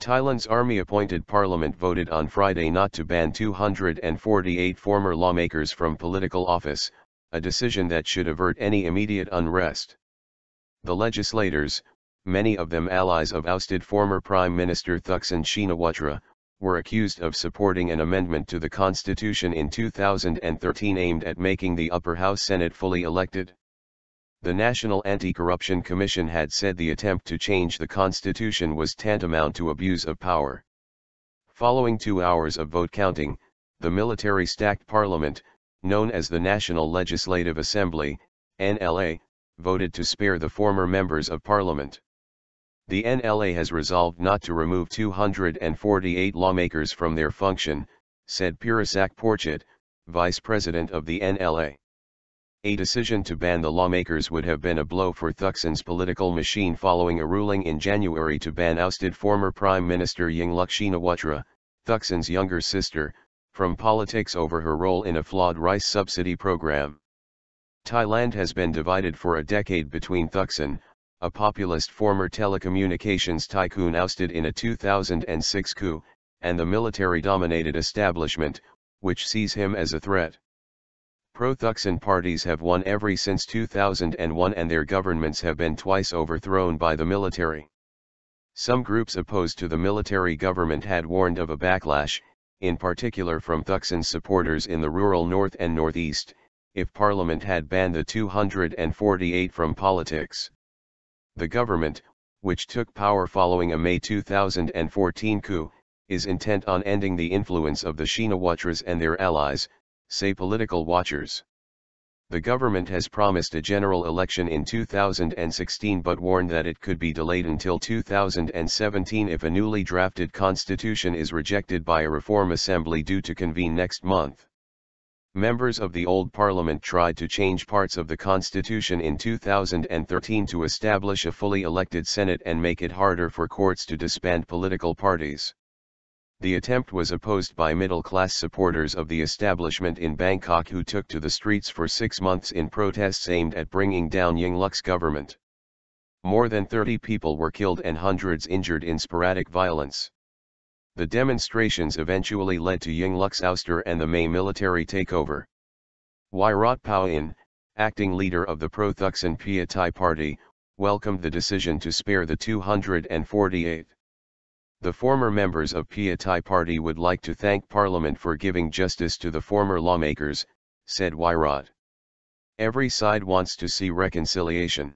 Thailand's army-appointed parliament voted on Friday not to ban 248 former lawmakers from political office, a decision that should avert any immediate unrest. The legislators, many of them allies of ousted former Prime Minister Thaksin Shinawatra, were accused of supporting an amendment to the constitution in 2013 aimed at making the upper house Senate fully elected. The National Anti-Corruption Commission had said the attempt to change the constitution was tantamount to abuse of power. Following 2 hours of vote counting, the military-stacked parliament, known as the National Legislative Assembly, NLA, voted to spare the former members of parliament. The NLA has resolved not to remove 248 lawmakers from their function, said Peerasak Porchit, vice president of the NLA. A decision to ban the lawmakers would have been a blow for Thaksin's political machine following a ruling in January to ban ousted former Prime Minister Yingluck Shinawatra, Thaksin's younger sister, from politics over her role in a flawed rice subsidy program. Thailand has been divided for a decade between Thaksin, a populist former telecommunications tycoon ousted in a 2006 coup, and the military-dominated establishment, which sees him as a threat. Pro-Thaksin parties have won ever since 2001 and their governments have been twice overthrown by the military. Some groups opposed to the military government had warned of a backlash, in particular from Thaksin's supporters in the rural north and northeast, if Parliament had banned the 248 from politics. The government, which took power following a May 2014 coup, is intent on ending the influence of the Shinawatras and their allies, say political watchers. The government has promised a general election in 2016 but warned that it could be delayed until 2017 if a newly drafted constitution is rejected by a reform assembly due to convene next month. Members of the old parliament tried to change parts of the constitution in 2013 to establish a fully elected Senate and make it harder for courts to disband political parties. The attempt was opposed by middle-class supporters of the establishment in Bangkok who took to the streets for 6 months in protests aimed at bringing down Yingluck's government. More than 30 people were killed and hundreds injured in sporadic violence. The demonstrations eventually led to Yingluck's ouster and the May military takeover. Wairat Pauin, acting leader of the pro-Thaksin Pheu Thai party, welcomed the decision to spare the 248. The former members of Pheu Thai party would like to thank Parliament for giving justice to the former lawmakers, said Wairat. Every side wants to see reconciliation.